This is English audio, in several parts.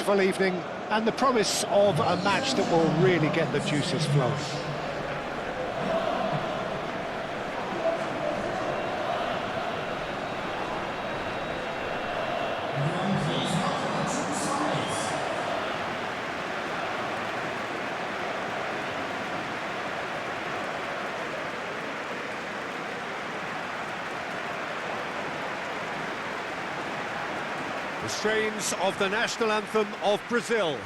peaceful evening and the promise of a match that will really get the juices flowing. The strains of the national anthem of Brazil.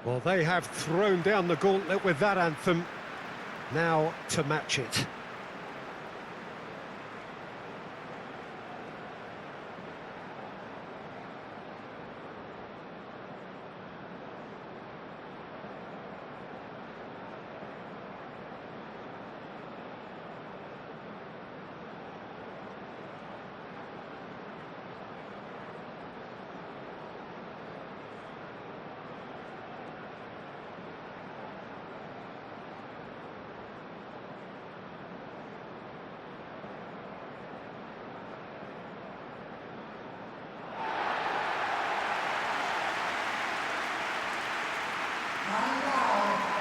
Well, they have thrown down the gauntlet with that anthem. Now to match it.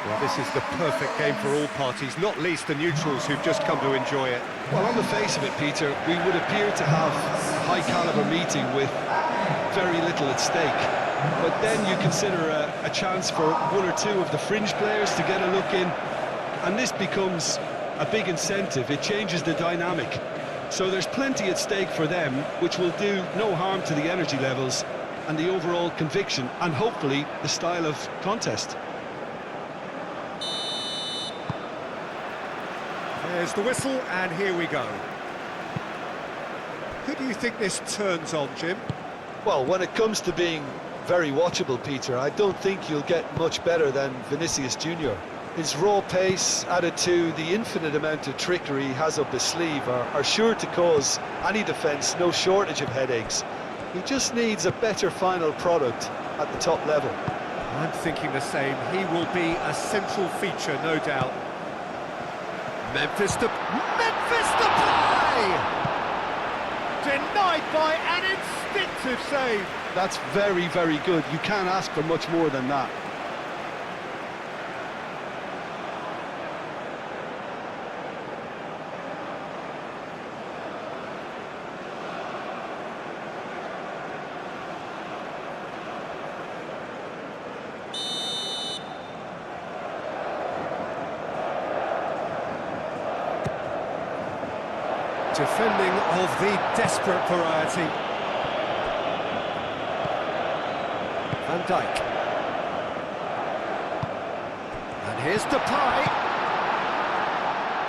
Well, this is the perfect game for all parties, not least the neutrals who've just come to enjoy it. Well, on the face of it, Peter, we would appear to have a high-caliber meeting with very little at stake. But then you consider a chance for one or two of the fringe players to get a look in, and this becomes a big incentive. It changes the dynamic. So there's plenty at stake for them, which will do no harm to the energy levels and the overall conviction, and hopefully the style of contest. There's the whistle, and here we go. Who do you think this turns on, Jim? Well, when it comes to being very watchable, Peter, I don't think you'll get much better than Vinicius Junior. His raw pace, added to the infinite amount of trickery he has up his sleeve, are sure to cause any defence no shortage of headaches. He just needs a better final product at the top level. I'm thinking the same. He will be a central feature, no doubt. Memphis Depay! Denied by an instinctive save. That's very, very good. You can't ask for much more than that. Defending of the desperate variety. Van Dijk. And here's Depay.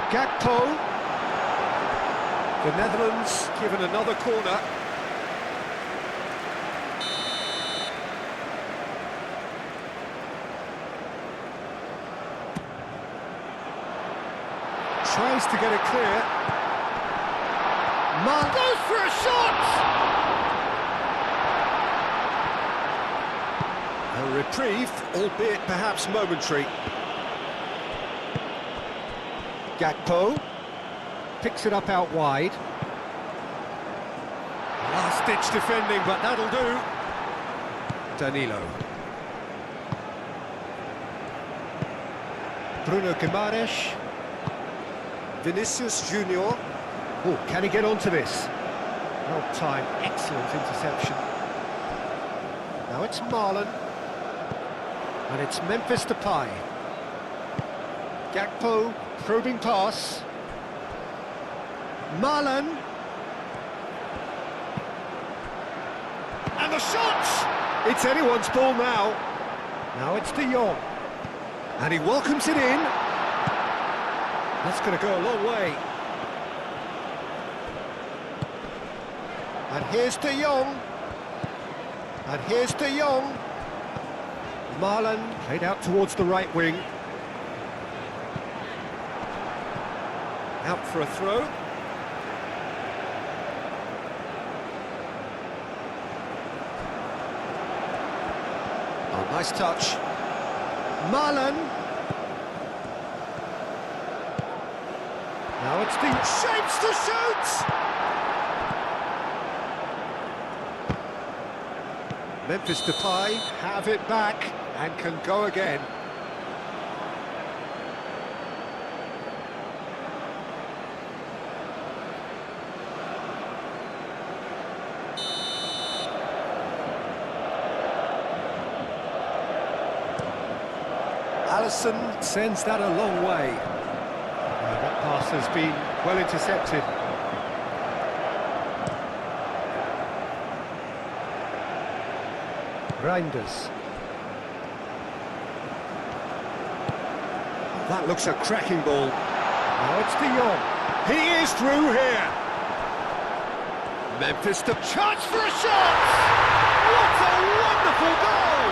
Gakpo. The Netherlands given another corner. Tries to get it clear. Man goes for a shot! A reprieve, albeit perhaps momentary. Gakpo picks it up out wide. Last-ditch defending, but that'll do. Danilo. Bruno Guimaraes. Vinicius Junior. Oh, can he get onto this? Well timed, excellent interception. Now it's Marlon. And it's Memphis Depay. Gakpo, probing pass. Marlon. And the shot! It's anyone's ball now. Now it's De Jong. And he welcomes it in. That's going to go a long way. And here's De Jong. And here's De Jong. Marlon played out towards the right wing. Out for a throw. Oh, nice touch. Marlon. Now it's the shapes to shoot! Memphis Depay have it back and can go again. Alisson sends that a long way. That pass has been well intercepted. Reinders. That looks a cracking ball. Now it's De Jong. He is through here. Memphis to chance for a shot! What a wonderful goal!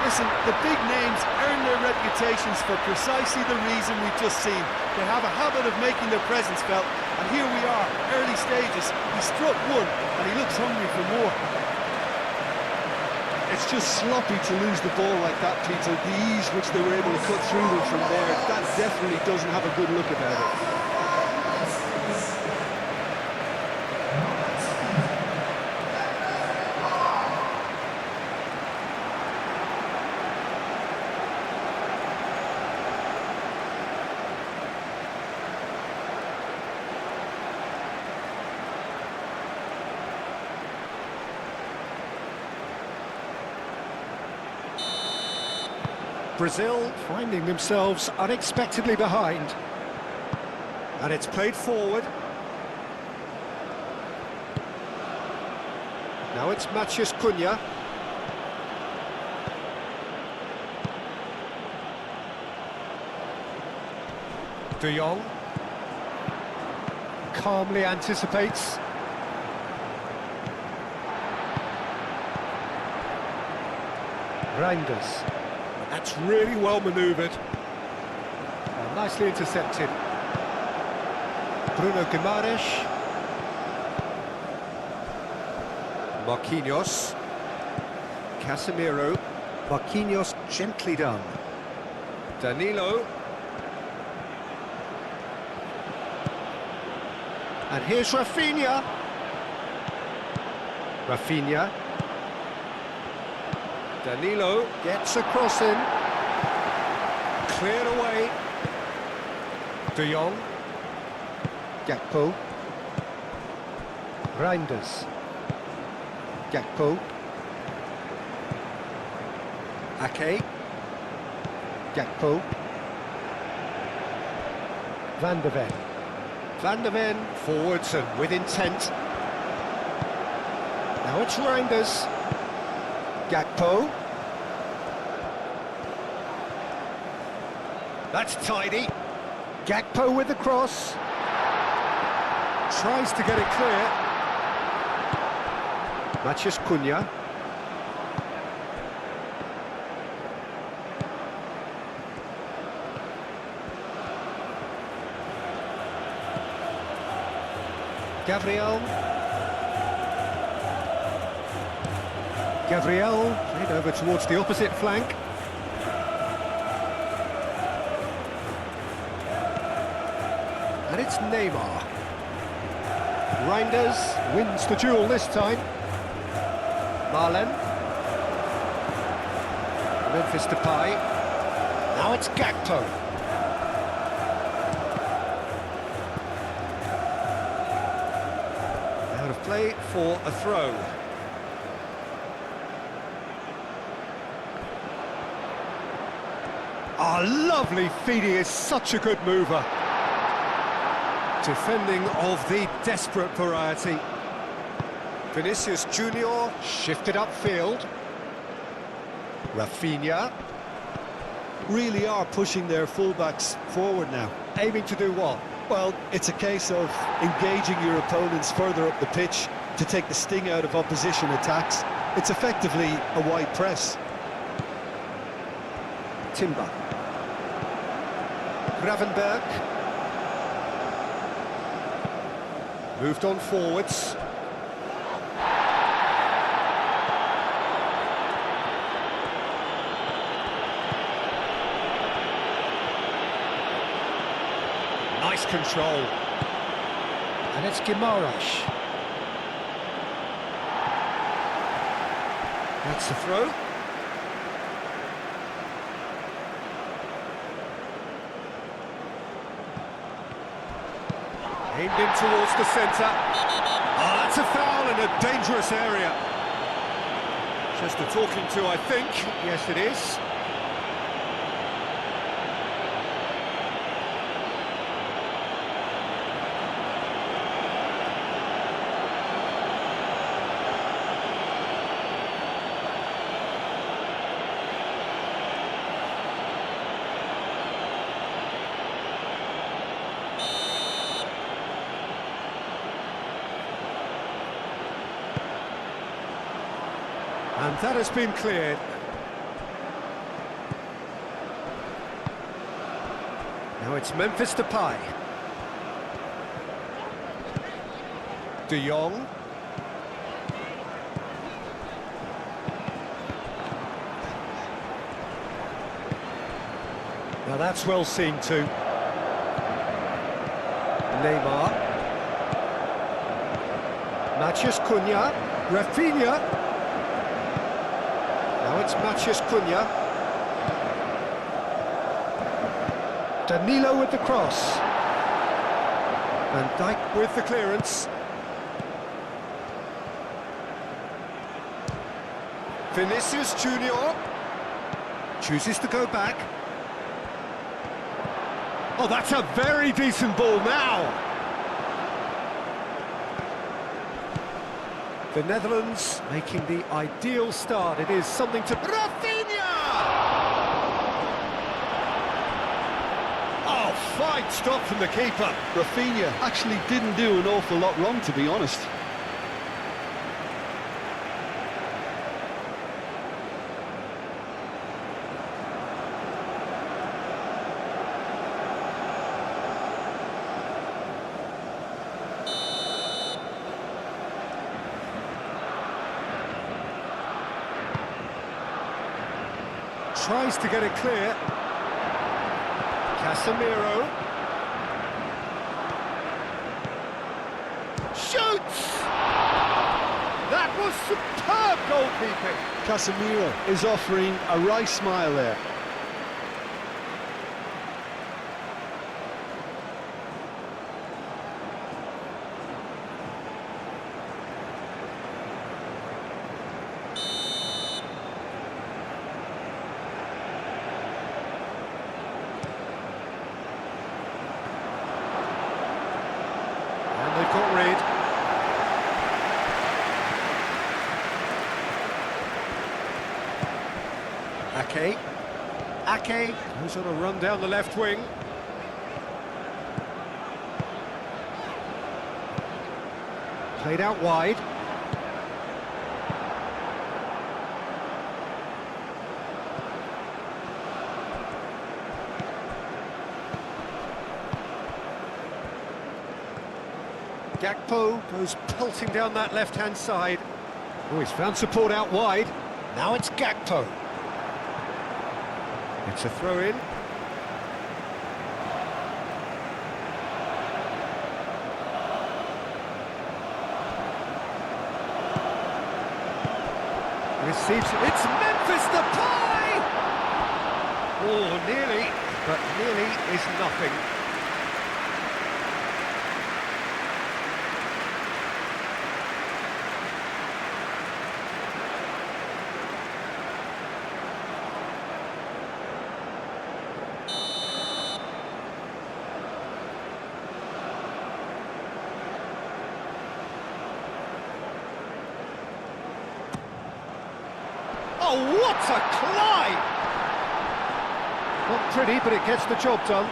Listen, the big names earn their reputations for precisely the reason we've just seen. They have a habit of making their presence felt, and here we are, early stages. He struck one, and he looks hungry for more. It's just sloppy to lose the ball like that, Peter. The ease which they were able to cut through them from there, that definitely doesn't have a good look about it. Brazil finding themselves unexpectedly behind. And it's played forward. Now it's Matheus Cunha. De Jong calmly anticipates. Reinders. That's really well manoeuvred. Nicely intercepted. Bruno Guimaraes. Marquinhos. Casemiro. Marquinhos gently done. Danilo. And here's Rafinha. Rafinha. Danilo gets a cross in. Cleared away. De Jong. Gakpo. Reinders. Gakpo. Ake. Gakpo. Van de Ven. Van de Ven forwards and with intent. Now it's Reinders. Gakpo. That's tidy. Gakpo with the cross. Tries to get it clear. Matheus Cunha. Gabriel. Gabriel played over towards the opposite flank. And it's Neymar. Reinders wins the duel this time. Marlon. Memphis Depay. Now it's Gakpo. Out of play for a throw. Oh, lovely feed, he is such a good mover. Defending of the desperate variety. Vinicius Junior shifted upfield. Rafinha. Really are pushing their fullbacks forward now. Aiming to do what? Well, it's a case of engaging your opponents further up the pitch to take the sting out of opposition attacks. It's effectively a wide press. Timber. Gravenberg. Moved on forwards. Nice control. And it's Guimaraes. That's the throw. Aimed in towards the centre. Oh, that's a foul in a dangerous area. Just a talking to, I think. Yes, it is. And that has been cleared. Now it's Memphis Depay. De Jong. Now that's well seen too. Neymar. Matheus Cunha. Rafinha. Now it's Matheus Cunha. Danilo with the cross. Van Dijk with the clearance. Vinicius Junior chooses to go back. Oh, that's a very decent ball now. The Netherlands making the ideal start. It is something to... Rafinha! Oh, fine stop from the keeper. Rafinha actually didn't do an awful lot wrong, to be honest. Tries to get it clear. Casemiro. Shoots! That was superb goalkeeping. Casemiro is offering a wry smile there. They've got rid. Ake goes on a run down the left wing. Played out wide. Gakpo goes pelting down that left-hand side. Oh, he's found support out wide. Now it's Gakpo. It's a throw-in. Receives it. It's Memphis Depay! Oh, nearly, but nearly is nothing. Oh, what a climb! Not pretty, but it gets the job done.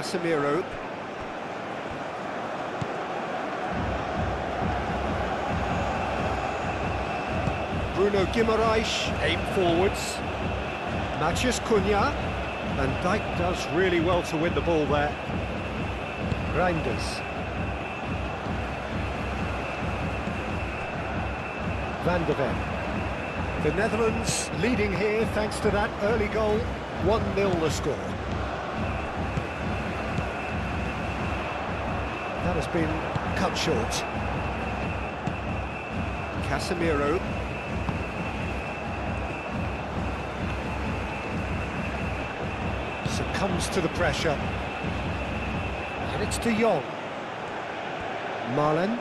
Casemiro. Bruno Guimaraes, aim forwards. Matheus Cunha. And Dijk does really well to win the ball there. Reinders. Van de Ven. The Netherlands leading here thanks to that early goal. 1-0 the score. That has been cut short. Casemiro. Succumbs to the pressure. And it's De Jong. Marlen.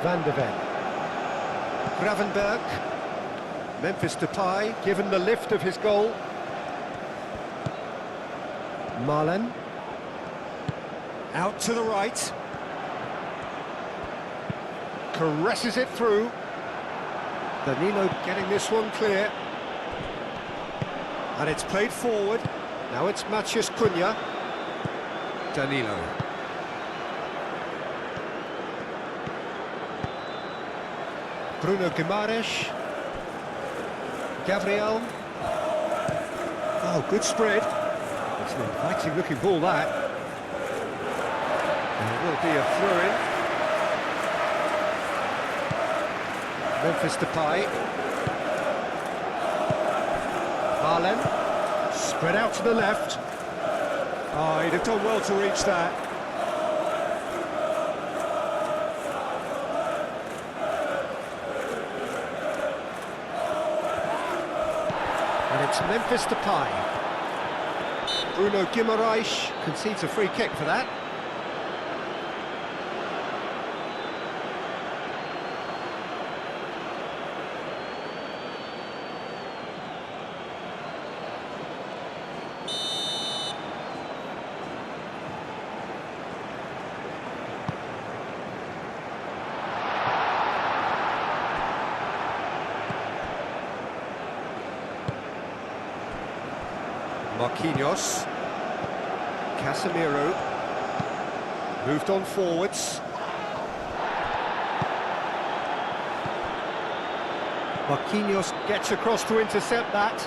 Van de Ven. Gravenberg. Memphis Depay, given the lift of his goal. Marlen. Out to the right. Caresses it through. Danilo getting this one clear. And it's played forward. Now it's Matheus Cunha. Danilo. Bruno Guimaraes. Gabriel. Oh, good spread. It's an inviting looking ball, that. And it will be a throw-in. Memphis Depay. Marlen. Spread out to the left. Oh, he'd have done well to reach that. And it's Memphis Depay. Bruno Guimaraes concedes a free kick for that. Marquinhos. Casemiro. Moved on forwards. Marquinhos gets across to intercept that.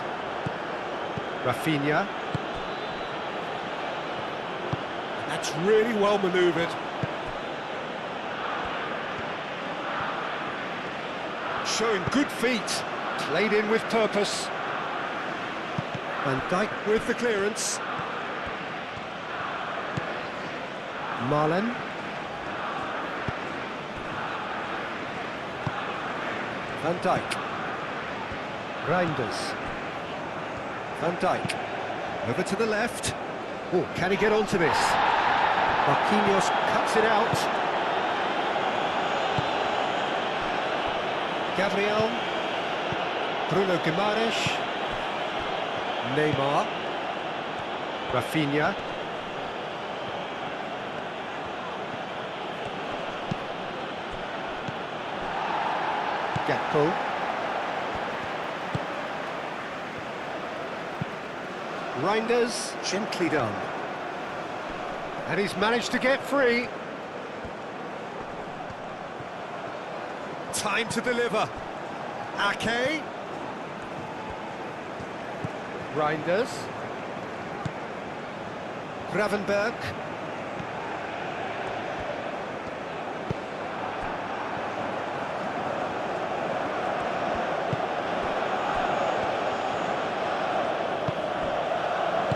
Rafinha. That's really well manoeuvred. Showing good feet. Played in with purpose. Van Dijk with the clearance. Marlen. Van Dijk. Reinders. Van Dijk. Over to the left. Oh, can he get onto this? Marquinhos cuts it out. Gabriel. Bruno Guimaraes. Neymar. Rafinha. Gakpo. Reinders, gently done. And he's managed to get free. Time to deliver. Ake. Reinders. Gravenberg.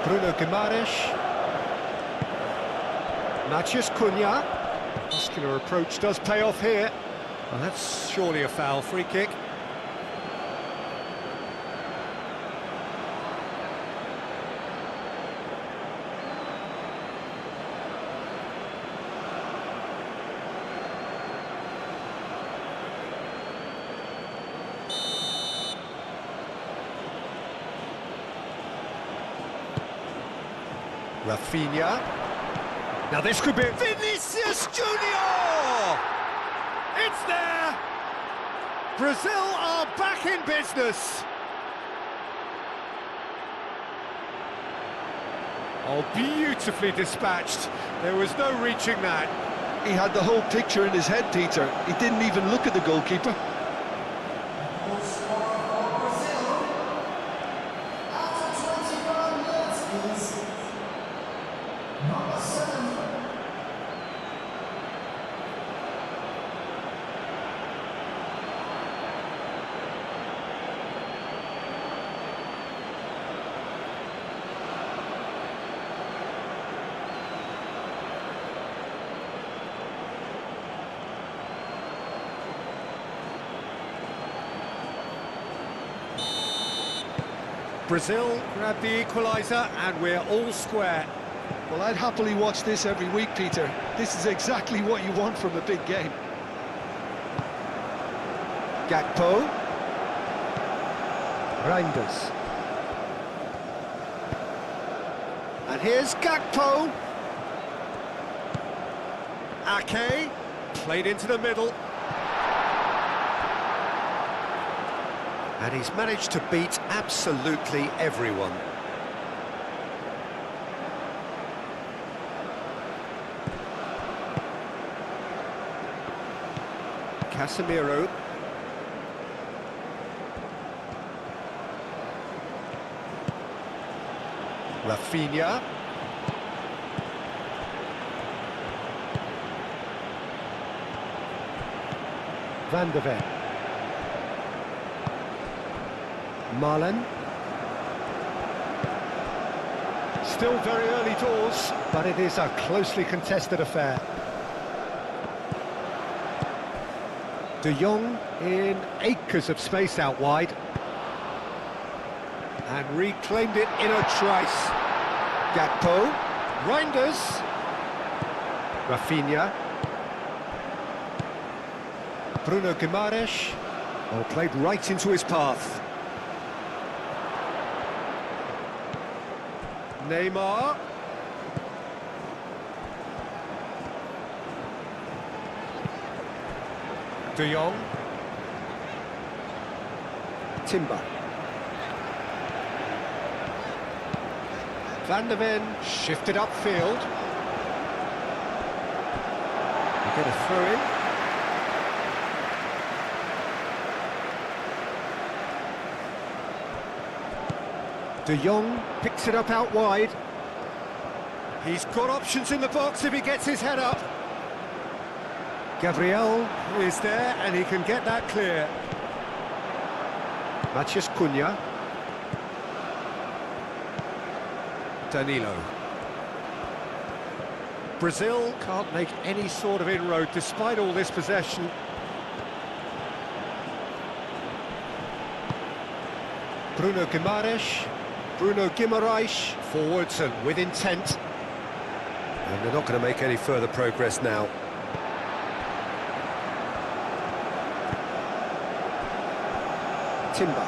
Bruno Guimaraes. Matheus Cunha. Muscular approach does pay off here. Well, that's surely a foul. Free kick. Rafinha. Now this could be Vinicius Junior! It's there! Brazil are back in business! Oh, beautifully dispatched. There was no reaching that. He had the whole picture in his head, Peter. He didn't even look at the goalkeeper. Brazil grab the equaliser and we're all square. Well, I'd happily watch this every week, Peter. This is exactly what you want from a big game. Gakpo. Reinders. And here's Gakpo. Ake. Played into the middle. And he's managed to beat absolutely everyone. Casemiro. Rafinha. Van de Ven. Marlon. Still very early doors, but it is a closely contested affair. De Jong in acres of space out wide. And reclaimed it in a trice. Gakpo. Reinders. Rafinha. Bruno Guimaraes. Oh, played right into his path. Neymar. De Jong. Timber. Van de Ven shifted upfield. You get a throw in. De Jong picks it up out wide. He's got options in the box if he gets his head up. Gabriel is there and he can get that clear. Matheus Cunha. Danilo. Brazil can't make any sort of inroad despite all this possession. Bruno Guimaraes. Bruno Guimaraes forwards and with intent. And they're not going to make any further progress now. Timber.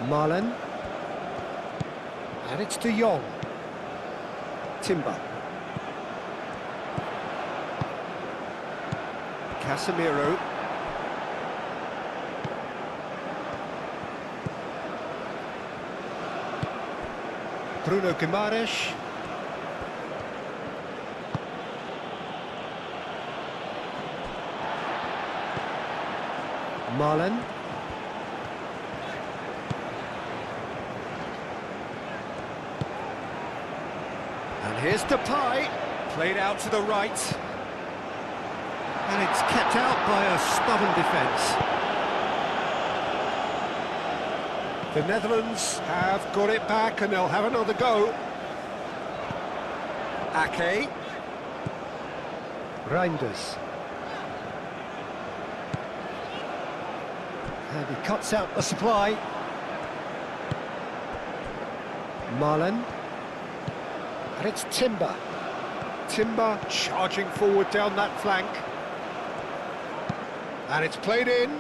Marlon. And it's De Jong. Timber. Casemiro. Bruno Guimaraes. Marlon. And here's Depay, played out to the right. And it's kept out by a stubborn defence. The Netherlands have got it back and they'll have another go. Ake. Reinders. And he cuts out the supply. Marlon. And it's Timber. Timber charging forward down that flank. And it's played in.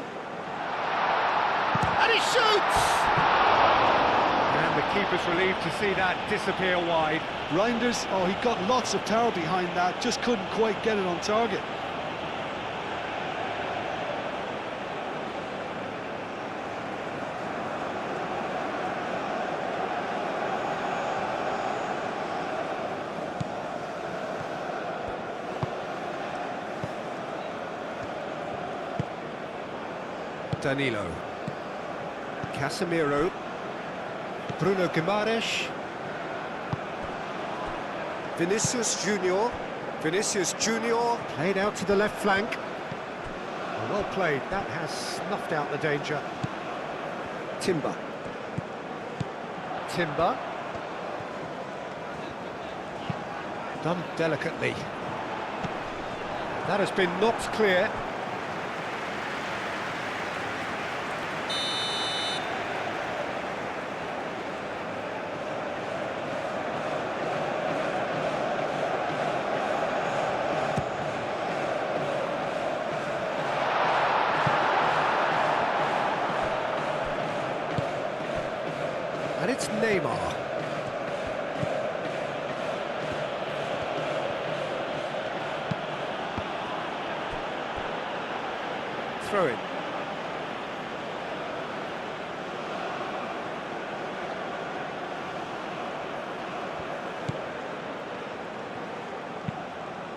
And he shoots! And the keeper's relieved to see that disappear wide. Reinders, oh, he got lots of power behind that, just couldn't quite get it on target. Danilo. Casemiro. Bruno Guimaraes. Vinicius Junior. Vinicius Junior played out to the left flank. Well played, that has snuffed out the danger. Timber. Timber. Done delicately. That has been knocked clear. And it's Neymar. Throw it.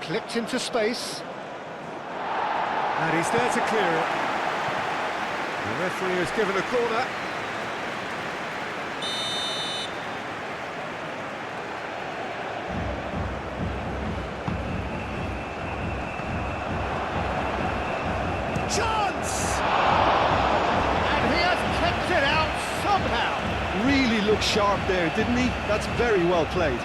Clipped into space. And he's there to clear it. The referee has given a corner. Chance! And he has kept it out somehow. Really looked sharp there, didn't he? That's very well played.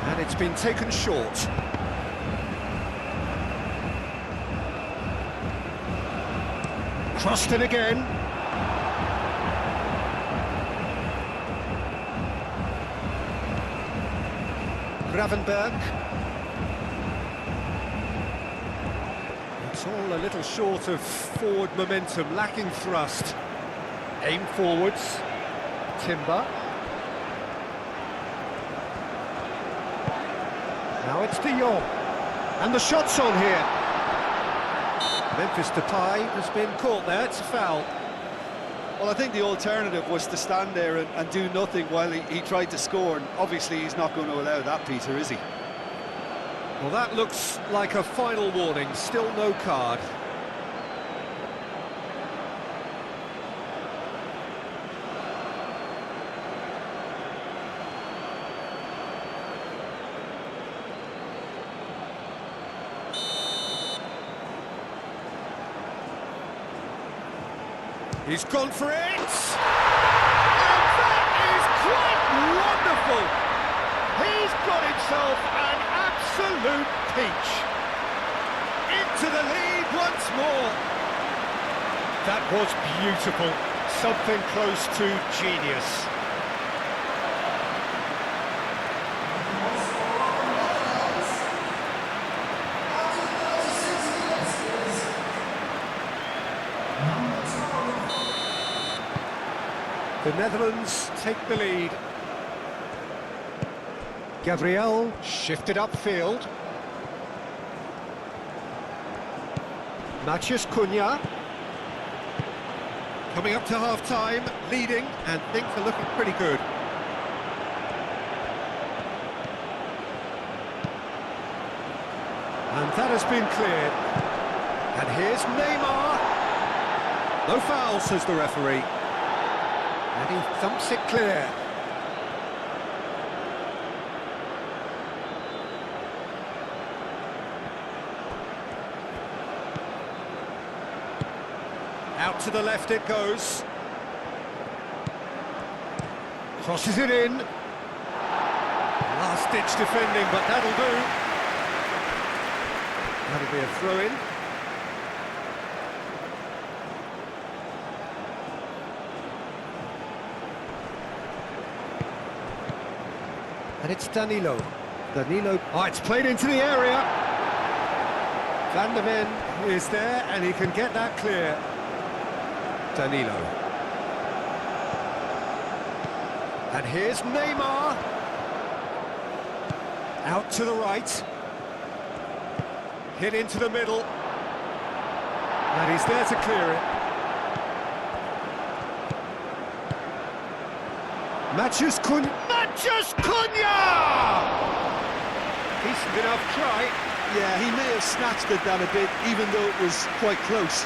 And it's been taken short. Crossed it again. Gravenberg. It's all a little short of forward momentum, lacking thrust. Aim forwards. Timber. Now it's De Jong. And the shot's on here. Memphis Depay has been caught there, it's a foul. Well, I think the alternative was to stand there and do nothing while he tried to score, and obviously he's not going to allow that, Peter, is he? Well, that looks like a final warning, still no card. He's gone for it! And that is quite wonderful! He's got himself an absolute peach. Into the lead once more. That was beautiful. Something close to genius. The Netherlands take the lead. Gabriel shifted upfield. Matheus Cunha. Coming up to half-time, leading, and things are looking pretty good. And that has been cleared. And here's Neymar. No foul, says the referee. And he thumps it clear. Out to the left it goes. Crosses it in. Last-ditch defending, but that'll do. That'll be a throw-in. And it's Danilo. Danilo. Oh, it's played into the area. Van der Ven is there, and he can get that clear. Danilo. And here's Neymar. Out to the right. Hit into the middle. And he's there to clear it. Matheus Cunha. Vinicius Cunha! Decent enough try. Yeah, he may have snatched at that a bit, even though it was quite close.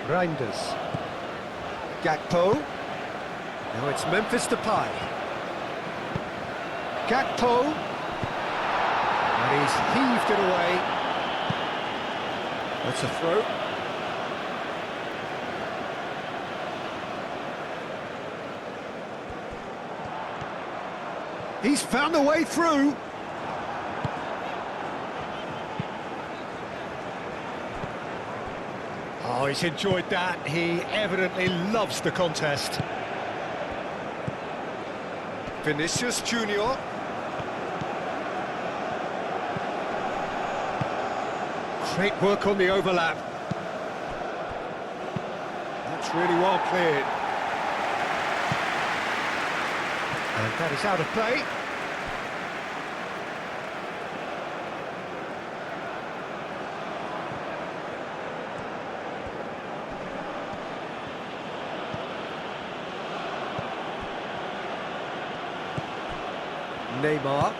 Reinders. Gakpo. Now it's Memphis Depay. Gakpo. And he's heaved it away. That's a throw. He's found a way through. Oh, he's enjoyed that. He evidently loves the contest. Vinicius Junior. Great work on the overlap. That's really well cleared. And that is out of play. Neymar.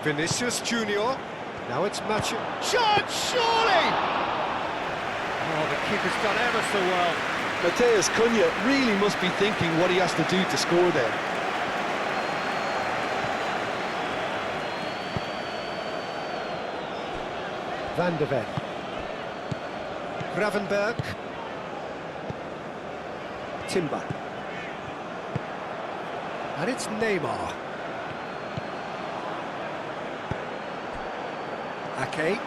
Vinicius Junior. Now it's Machu. Shot, surely! Oh, the keeper's done ever so well. Matheus Cunha really must be thinking what he has to do to score there. Van de Ven. Gravenberg. Timber. And it's Neymar. Ake.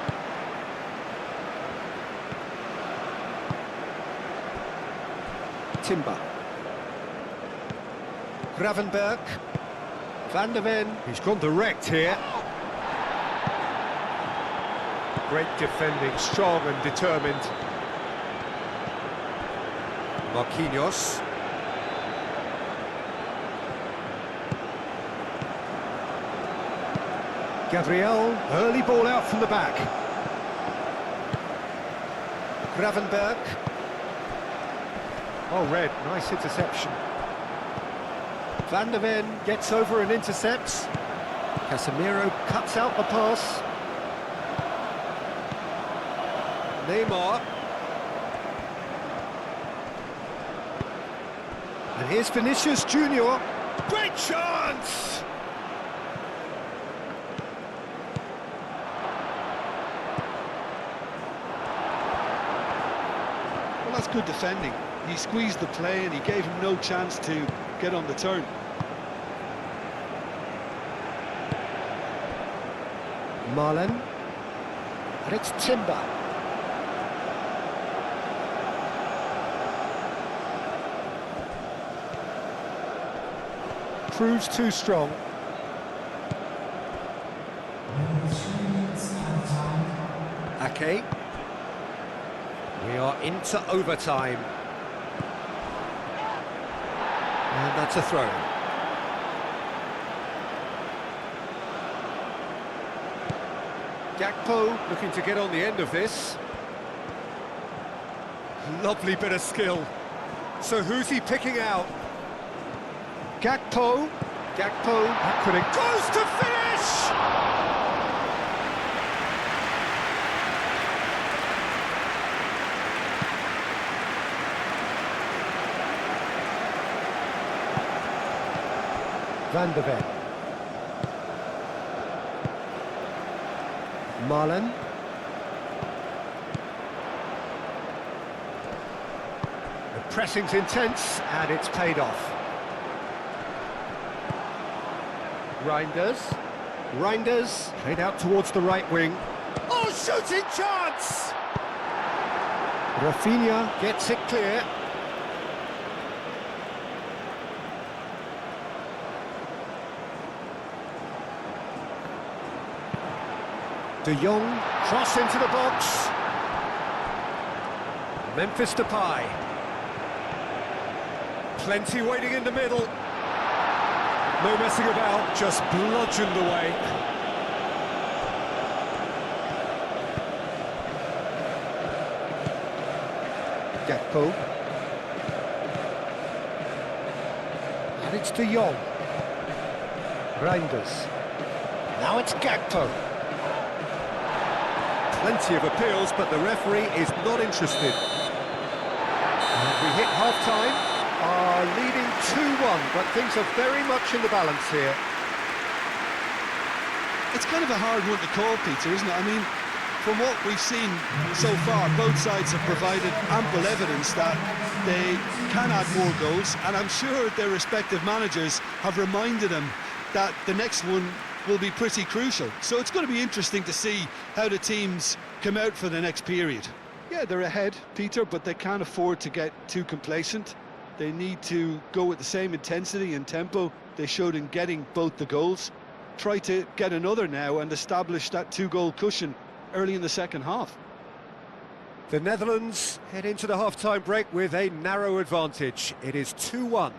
Timber. Gravenberg. Van de Ven. He's gone direct here. Great defending, strong and determined. Marquinhos. Gabriel, early ball out from the back. Gravenberg. Oh, red, nice interception. Van de Ven gets over and intercepts. Casemiro cuts out the pass. Neymar. And here's Vinicius Junior. Great chance! Well, that's good defending. He squeezed the play and he gave him no chance to get on the turn. Marlon. And it's Timber. Proves too strong. Ake. We are into overtime. And that's a throw. Gakpo looking to get on the end of this. Lovely bit of skill. So who's he picking out? Gakpo. Gakpo. That could it goes to finish! Van de Ven. Marlon. The pressing's intense and it's paid off. Reinders. Reinders, played out towards the right wing. Oh, shooting chance! Rafinha gets it clear. De Jong, cross into the box. Memphis Depay. Plenty waiting in the middle. No messing about, just bludgeoned away. Gakpo. And it's De Jong. Reinders. Now it's Gakpo. Plenty of appeals, but the referee is not interested. And we hit half-time, are leading 2-1, but things are very much in the balance here. It's kind of a hard one to call, Peter, isn't it? I mean, from what we've seen so far, both sides have provided ample evidence that they can add more goals, and I'm sure their respective managers have reminded them that the next one will be pretty crucial. So it's going to be interesting to see how the teams come out for the next period. Yeah, they're ahead, Peter, but they can't afford to get too complacent. They need to go with the same intensity and tempo they showed in getting both the goals. Try to get another now and establish that two-goal cushion early in the second half. The Netherlands head into the half-time break with a narrow advantage. It is 2-1.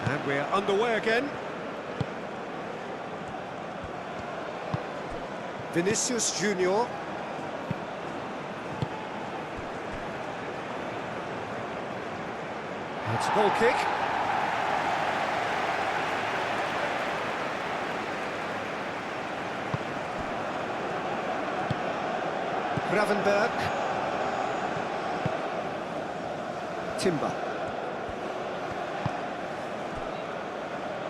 And we're underway again. Vinicius Junior. It's a goal kick. Gravenberg. Timber.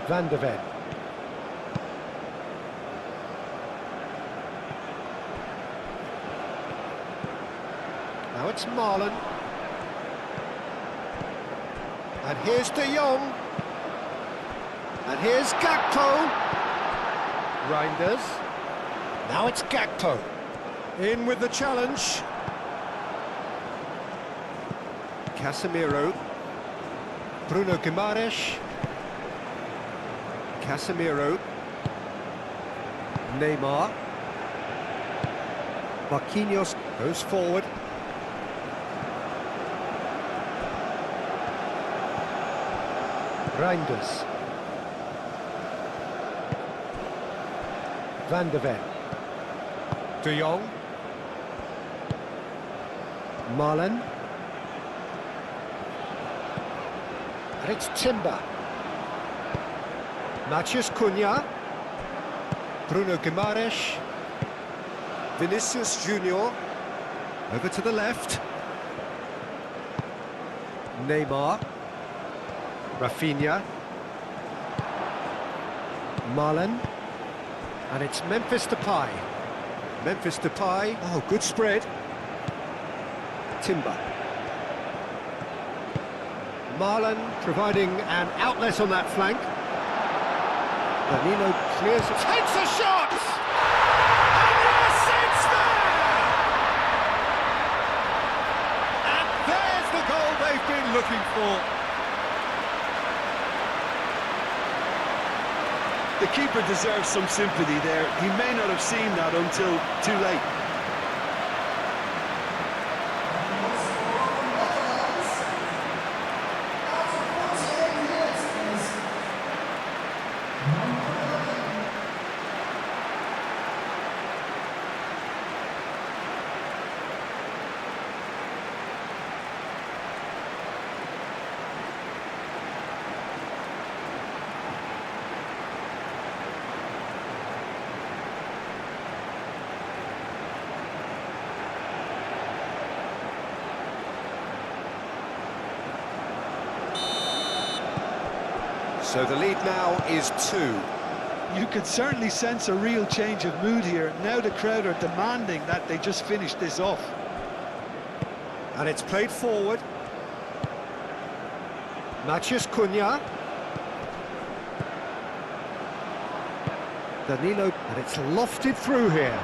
Van de Ven. Now it's Marlon. And here's De Jong. And here's Gakpo. Reinders. Now it's Gakpo. In with the challenge. Casemiro. Bruno Guimaraes. Casemiro. Neymar. Marquinhos goes forward. Reinders. Van de Ven. De Jong. Marlon. And it's Timber. Matheus Cunha. Bruno Guimaraes. Vinicius Junior. Over to the left. Neymar. Rafinha. Marlon. And it's Memphis Depay. Memphis Depay. Oh, good spread. Timber. Marlon providing an outlet on that flank. Danilo clears it. Takes a shot! And yes, it's there! And there's the goal they've been looking for. The keeper deserves some sympathy there. He may not have seen that until too late. So the lead now is 2. You could certainly sense a real change of mood here. Now the crowd are demanding that they just finish this off. And it's played forward. Matheus Cunha. Danilo, and it's lofted through here.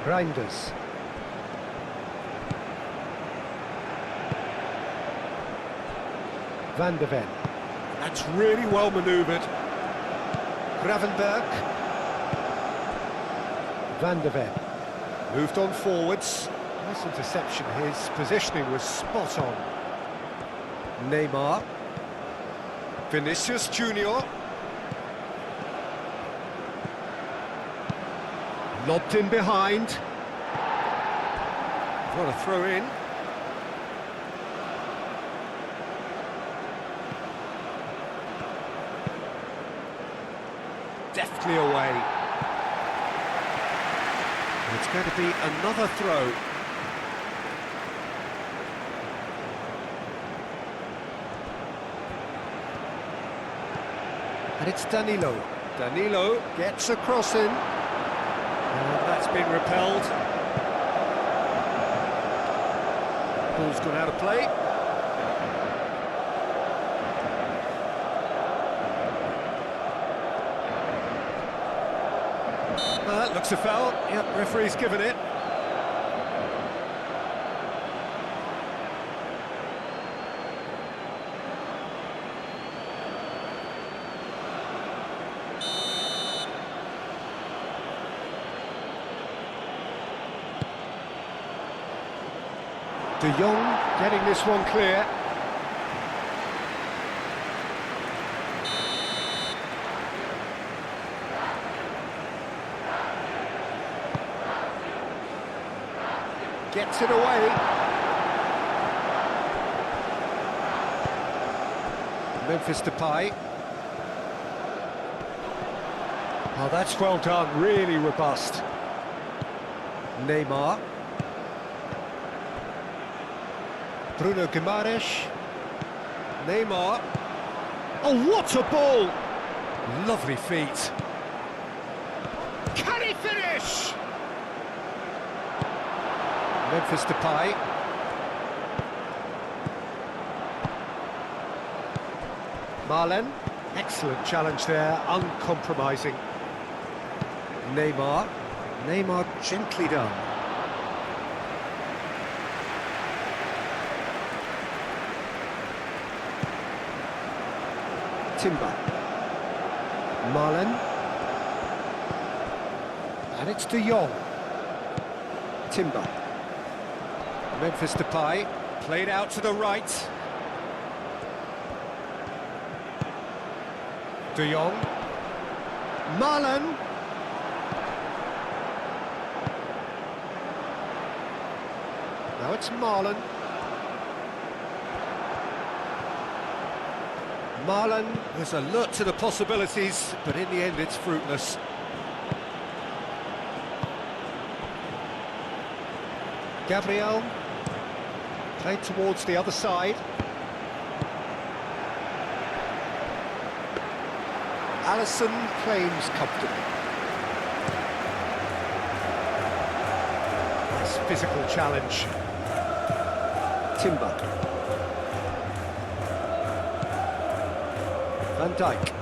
Reinders. Van de Ven. That's really well manoeuvred. Gravenberg. Van de Ven. Moved on forwards. Nice interception. His positioning was spot on. Neymar. Vinicius Junior. Lobbed in behind. What a throw in. Deftly away. And it's going to be another throw. And it's Danilo. Danilo gets a cross in. And that's been repelled. Ball's gone out of play. That looks a foul. Yep, referee's given it. De Jong getting this one clear. Gets it away. Memphis Depay. Oh, that's well done, really robust. Neymar. Bruno Guimaraes. Neymar. Oh, what a ball! Lovely feet. Can he finish? Memphis Depay. Marlen. Excellent challenge there, uncompromising. Neymar. Neymar gently done. Timber. Marlen. And it's De Jong. Timber. Memphis Depay. Played out to the right. De Jong. Marlen. Now it's Marlen. Marlen was alert to the possibilities, but in the end it's fruitless. Gabriel. Played towards the other side. Alisson claims comfortably. Nice physical challenge. Timber. Van Dijk.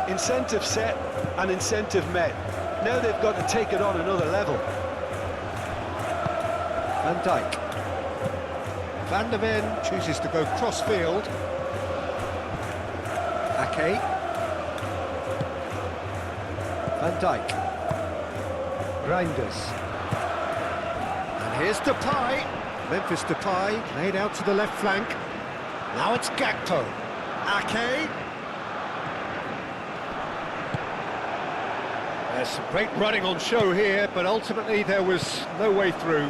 Incentive set and incentive met. Now they've got to take it on another level. Van Dijk. Van der Ven chooses to go cross-field. Ake. Van Dijk. Reinders. And here's Depay. Memphis Depay laid out to the left flank. Now it's Gakpo. Ake. There's some great running on show here, but ultimately there was no way through.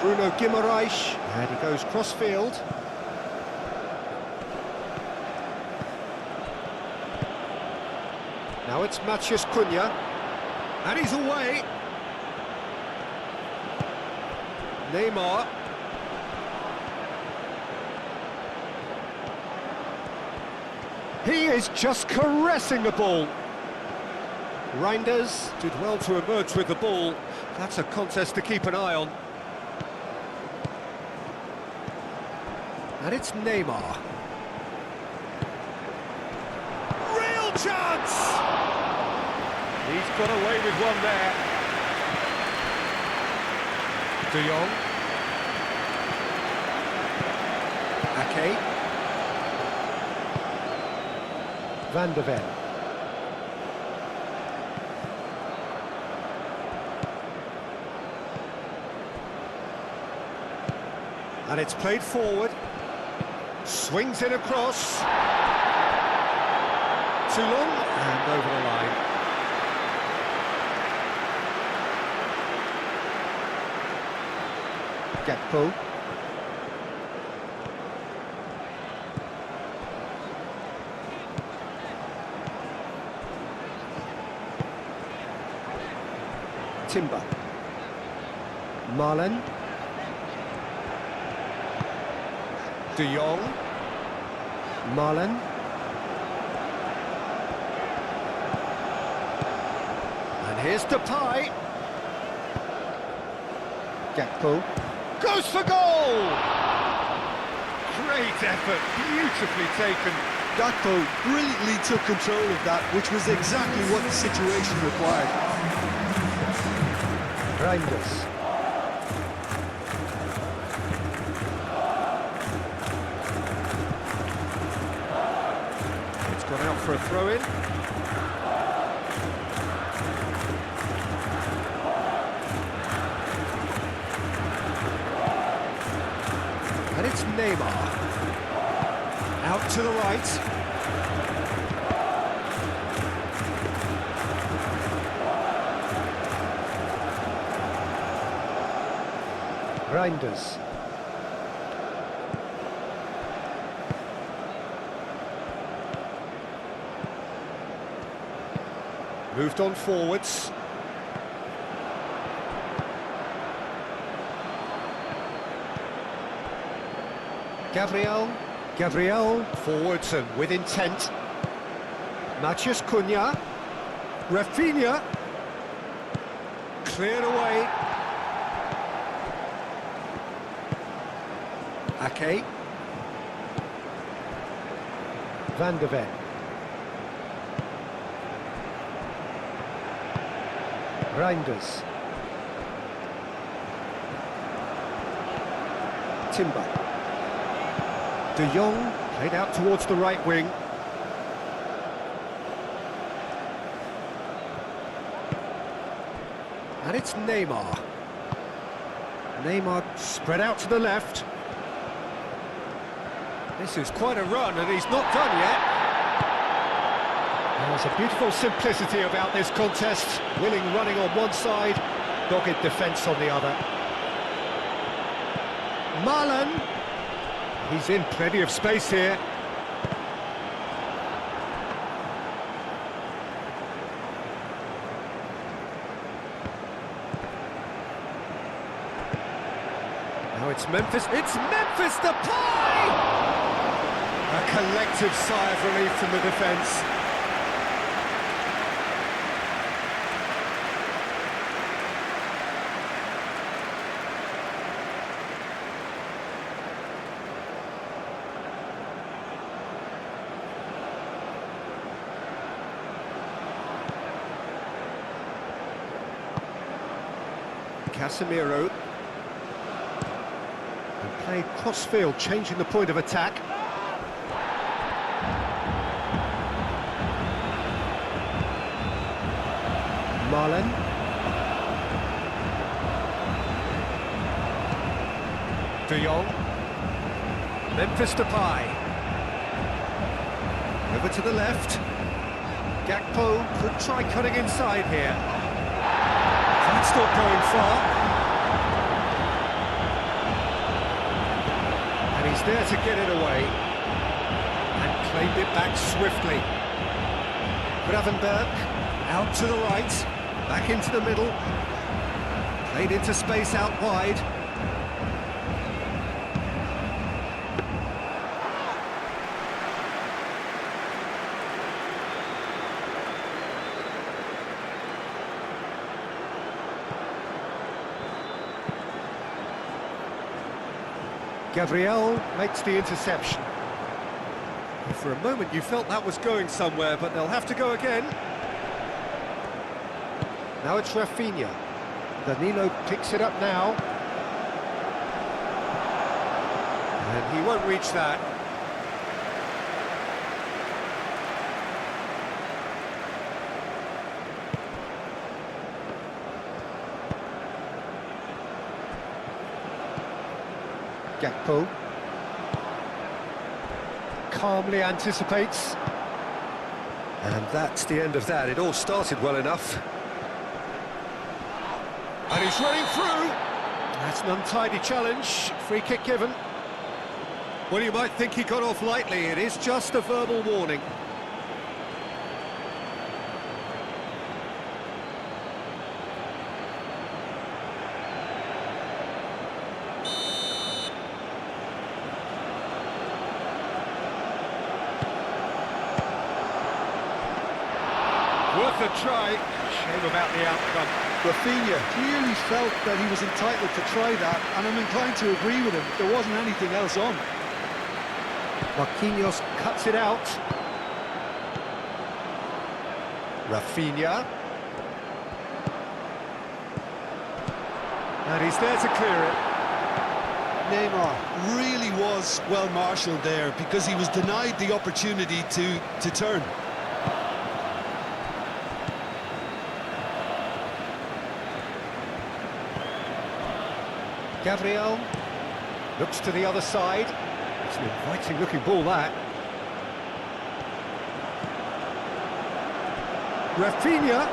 Bruno Guimaraes, and he goes cross-field. Now it's Matheus Cunha, and he's away. Neymar. He is just caressing the ball. Reinders did well to emerge with the ball. That's a contest to keep an eye on. And it's Neymar. Real chance! He's got away with one there. De Jong. Ake. Van der Ven. And it's played forward. Swings it across. Too long and over the line. Gakpo. Timber. Marlen. De Jong. Marlen. And here's Depay. Gakpo. Goes for goal! Great effort, beautifully taken. Gakpo brilliantly took control of that, which was exactly what the situation required. Reinders. It's gone out for a throw-in. And it's Neymar. Out to the right. Reinders. Moved on forwards. Gabriel, forwards and with intent. Matheus Cunha. Rafinha. Cleared away. Ake. Van de Ven. Reinders. Timber. De Jong played out towards the right wing. And it's Neymar. Neymar spread out to the left. This is quite a run, and he's not done yet. There's a beautiful simplicity about this contest. Willing running on one side, dogged defence on the other. Marlon. He's in plenty of space here. Now it's Memphis. It's Memphis Depay! A collective sigh of relief from the defence. Casemiro. And played cross-field, changing the point of attack. Marlon. De Jong. Memphis Depay. Over to the left. Gakpo could try cutting inside here. That's not going far. And he's there to get it away. And claimed it back swiftly. Gravenberg out to the right. Back into the middle. Played into space out wide. Gabriel makes the interception. And for a moment you felt that was going somewhere, but they'll have to go again. Now it's Rafinha. Danilo picks it up now. And he won't reach that. Gakpo calmly anticipates, and that's the end of that. It all started well enough, and he's running through. That's an untidy challenge. Free kick given. Well, you might think he got off lightly. It is just a verbal warning. Worth a try. Shame about the outcome. Rafinha clearly felt that he was entitled to try that, and I'm inclined to agree with him. There wasn't anything else on. Marquinhos cuts it out. Rafinha. And he's there to clear it. Neymar really was well marshalled there because he was denied the opportunity to turn. Gabriel looks to the other side. It's an inviting looking ball, that. Rafinha.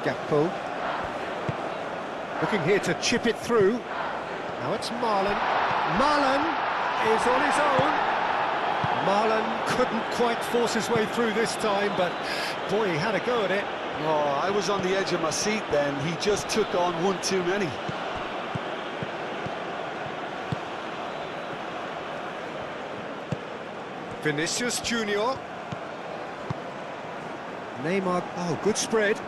Gakpo. Looking here to chip it through. Now it's Marlon. Marlon is on his own. Marlon couldn't quite force his way through this time, but boy, he had a go at it. Oh, I was on the edge of my seat then. He just took on one too many. Vinicius Junior. Neymar. Oh, good spread.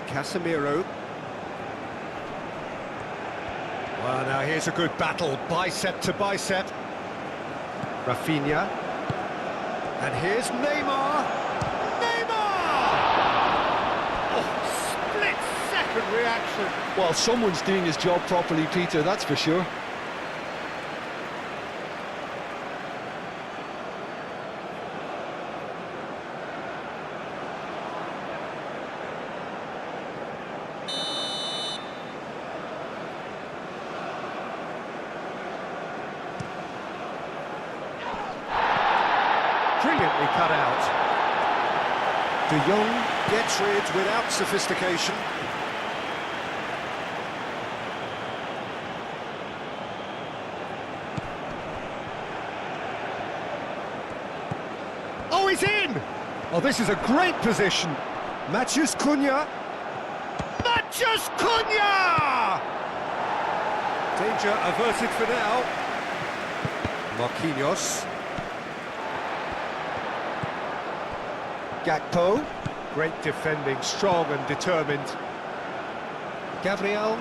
Casemiro. Well, now here's a good battle, bicep to bicep. Rafinha. And here's Neymar. Neymar! Oh, split-second reaction. Well, someone's doing his job properly, Peter, that's for sure. Brilliantly cut out. De Jong gets rid without sophistication. Oh, he's in! Oh, this is a great position. Matheus Cunha. Matheus Cunha! Danger averted for now. Marquinhos. Gakpo, great defending, strong and determined. Gabriel.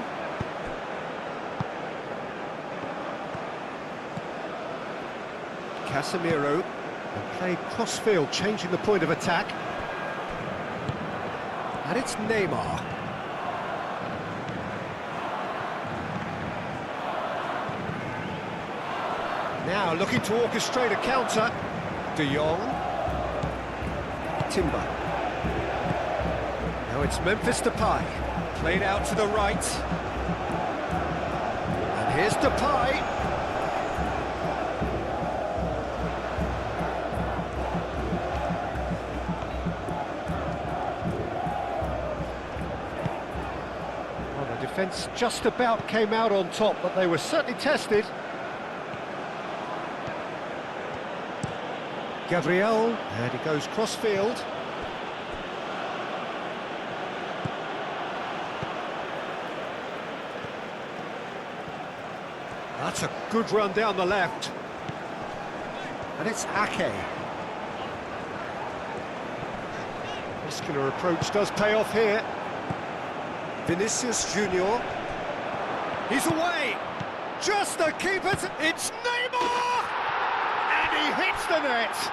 Casemiro, and played cross-field, changing the point of attack. And it's Neymar. Now looking to orchestrate a counter. De Jong. Timber. Now it's Memphis Depay, played out to the right. And here's Depay. Well, the defence just about came out on top, but they were certainly tested. Gabriel, and he goes cross-field. That's a good run down the left. And it's Ake. Muscular approach does pay off here. Vinicius Junior. He's away. Just the keeper. It's Neymar! And he hits the net.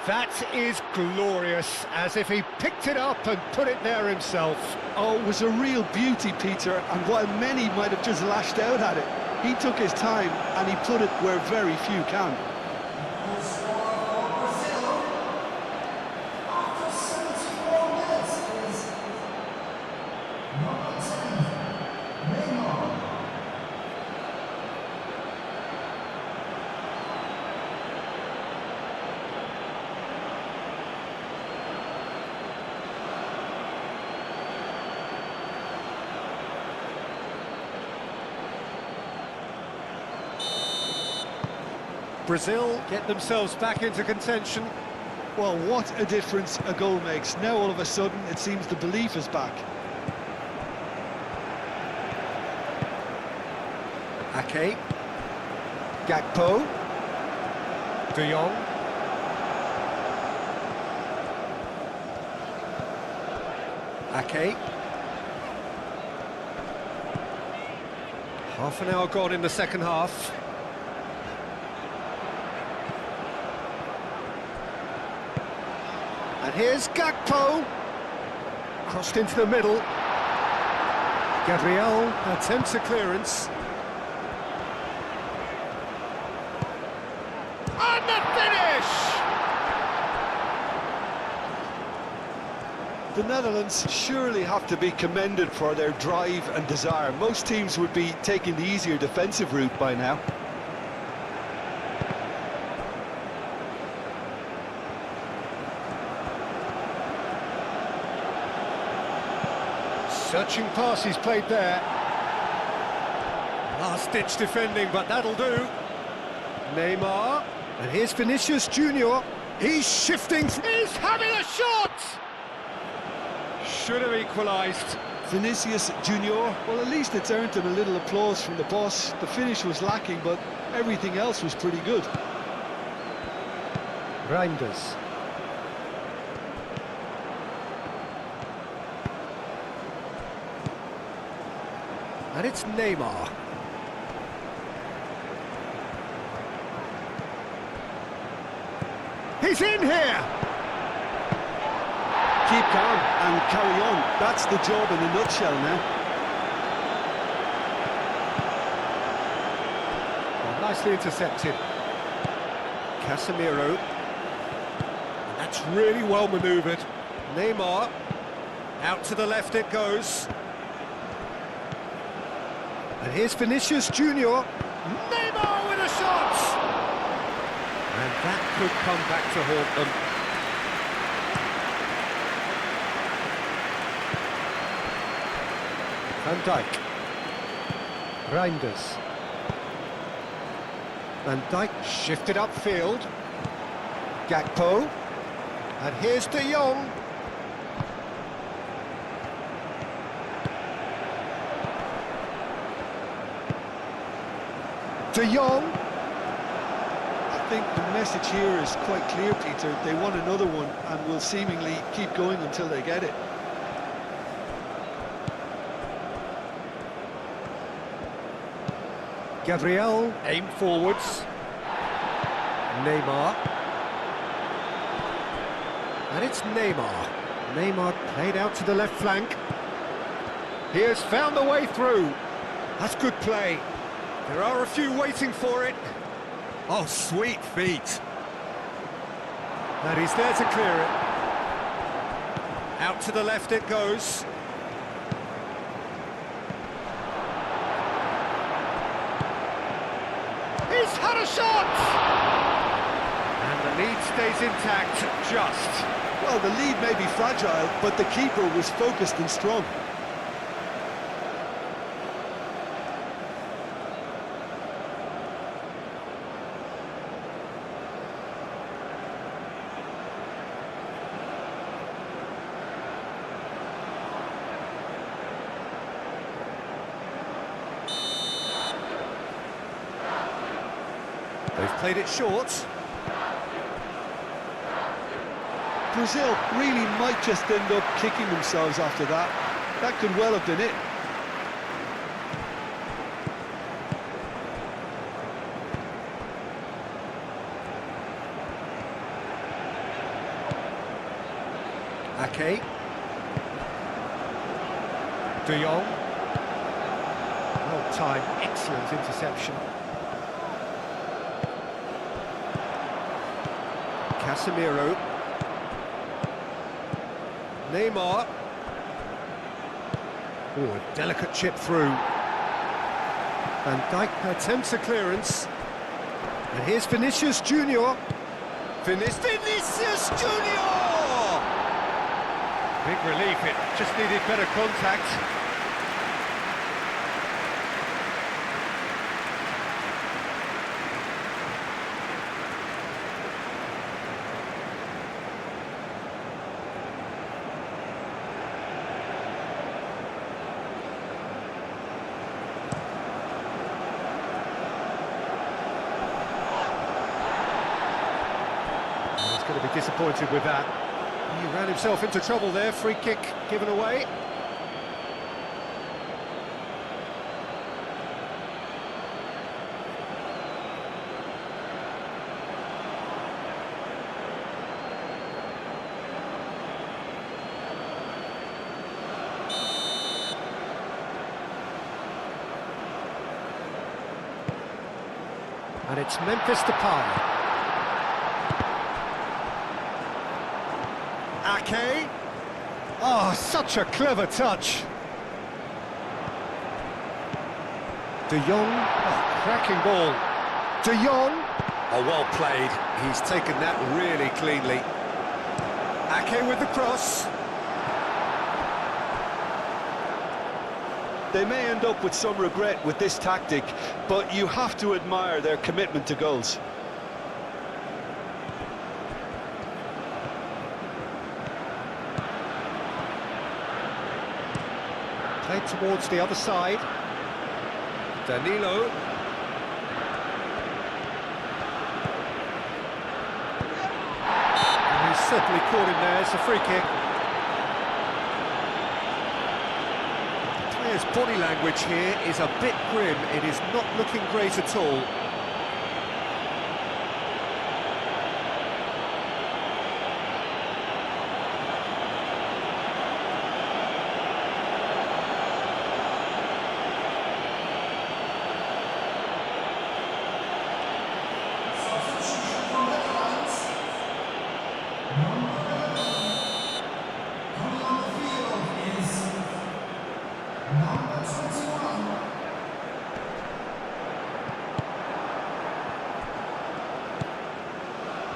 That is glorious, as if he picked it up and put it there himself. Oh, it was a real beauty, Peter, and while many might have just lashed out at it, he took his time and he put it where very few can. Brazil get themselves back into contention. Well, what a difference a goal makes. Now all of a sudden it seems the belief is back. Ake. Gakpo. De Jong. Ake. Half an hour gone in the second half. And here's Gakpo. Crossed into the middle. Gabriel attempts a clearance. And the finish! The Netherlands surely have to be commended for their drive and desire. Most teams would be taking the easier defensive route by now. Searching pass he's played there. Last-ditch defending, but that'll do. Neymar, and here's Vinicius Junior. He's shifting. He's having a shot! Should have equalised. Vinicius Junior, well, at least it's earned him a little applause from the boss. The finish was lacking, but everything else was pretty good. Reinders. And it's Neymar. He's in here! Keep calm and carry on. That's the job in a nutshell now. Well, nicely intercepted. Casemiro. And that's really well manoeuvred. Neymar. Out to the left it goes. And here's Vinicius Junior. Neymar with a shot! And that could come back to haunt them. Van Dijk. Reinders. Van Dijk shifted upfield. Gakpo. And here's De Jong. De Jong. I think the message here is quite clear, Peter. They want another one and will seemingly keep going until they get it. Gabriel, aim forwards. Neymar. And it's Neymar. Neymar played out to the left flank. He has found the way through. That's good play. There are a few waiting for it. Oh, sweet feet. And he's there to clear it. Out to the left it goes. He's had a shot! And the lead stays intact, just. Well, the lead may be fragile, but the keeper was focused and strong. They've played it short. Brazil really might just end up kicking themselves after that. That could well have been it. Ake. De Jong. Well timed, excellent interception. Casemiro. Neymar. Oh, a delicate chip through. Van Dijk attempts a clearance. And here's Vinicius Junior. Vinicius Junior! Big relief, it just needed better contact. Going to be disappointed with that. He ran himself into trouble there. Free kick given away. And it's Memphis Depay. Ake. Oh, such a clever touch. De Jong. Oh, cracking ball. De Jong. Oh, well played. He's taken that really cleanly. Ake with the cross. They may end up with some regret with this tactic, but you have to admire their commitment to goals. Played towards the other side. Danilo. And he's certainly caught him there. It's a free kick. The player's body language here is a bit grim. It is not looking great at all.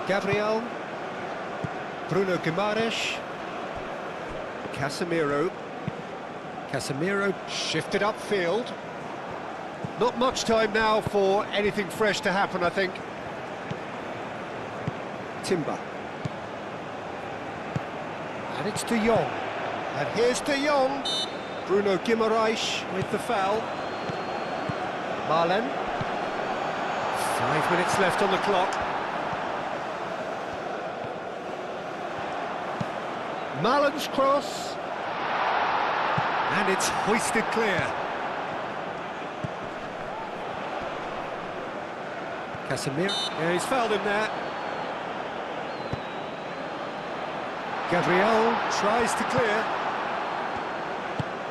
Gabriel, Bruno Guimaraes, Casemiro shifted upfield. Not much time now for anything fresh to happen, I think. Timber. And it's De Jong. And here's De Jong. Bruno Guimaraes with the foul. Marlen. 5 minutes left on the clock. Marlen's cross, and it's hoisted clear. Casemiro, yeah, he's fouled him there. Gabriel tries to clear.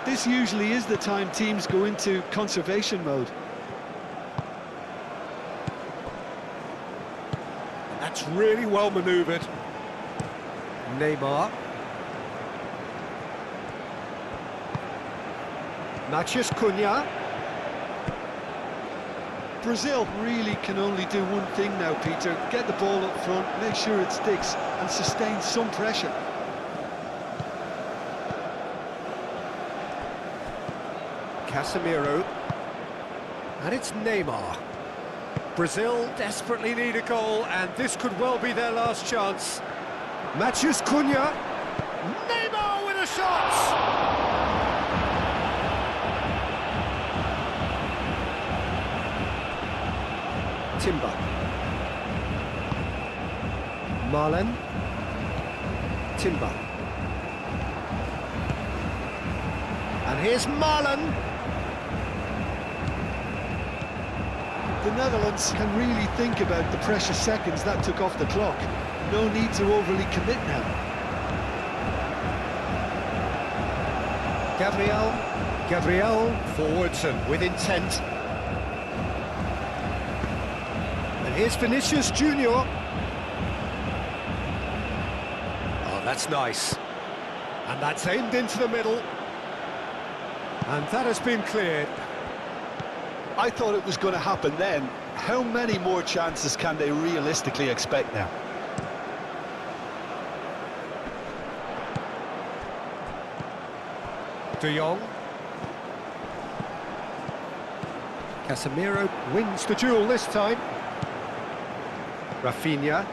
This usually is the time teams go into conservation mode. That's really well manoeuvred. Neymar. Matheus Cunha. Brazil really can only do one thing now, Peter. Get the ball up front, make sure it sticks, and sustain some pressure. Casemiro. And it's Neymar. Brazil desperately need a goal, and this could well be their last chance. Matheus Cunha. Neymar with a shot! Timber. Marlen. Timber. And here's Marlen. The Netherlands can really think about the precious seconds that took off the clock. No need to overly commit now. Gabriel forwards and with intent. And here's Vinicius Junior. Oh, that's nice. And that's aimed into the middle. And that has been cleared. I thought it was going to happen then. How many more chances can they realistically expect now? De Jong. Casemiro wins the duel this time. Rafinha.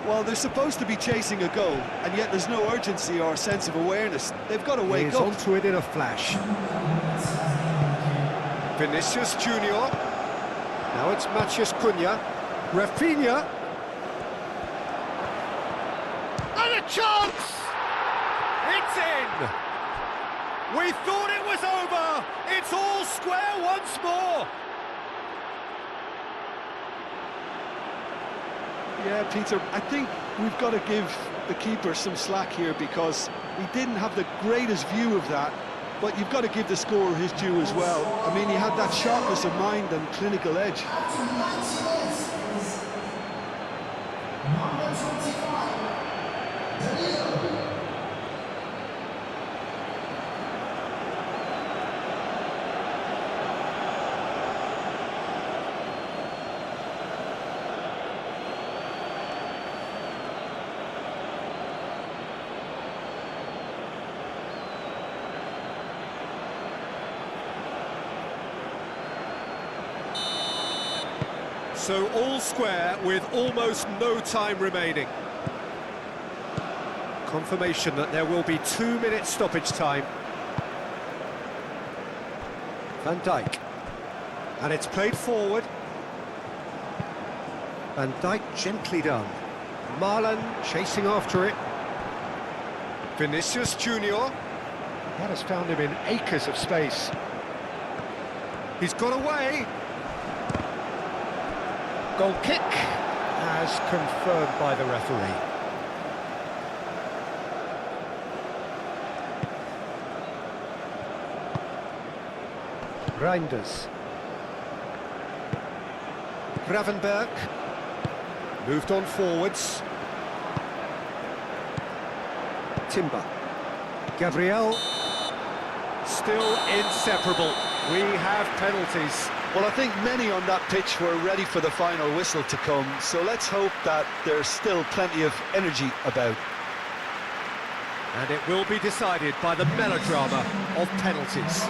Well, they're supposed to be chasing a goal, and yet there's no urgency or sense of awareness. They've got to wake He's up. onto it in a flash. Vinicius Junior. Now it's Matheus Cunha. Rafinha. And a chance! It's in! We thought it was over! It's all square once more! Yeah, Peter, I think we've got to give the keeper some slack here because he didn't have the greatest view of that, but you've got to give the scorer his due as well. I mean, he had that sharpness of mind and clinical edge. So all square with almost no time remaining. Confirmation that there will be 2 minutes stoppage time. Van Dijk. And it's played forward. Van Dijk gently done. Marlon chasing after it. Vinicius Junior. That has found him in acres of space. He's got away. Goal kick as confirmed by the referee. Reinders. Gravenberg. Moved on forwards. Timber. Gabriel. Still inseparable. We have penalties. Well, I think many on that pitch were ready for the final whistle to come, so let's hope that there's still plenty of energy about. And it will be decided by the melodrama of penalties.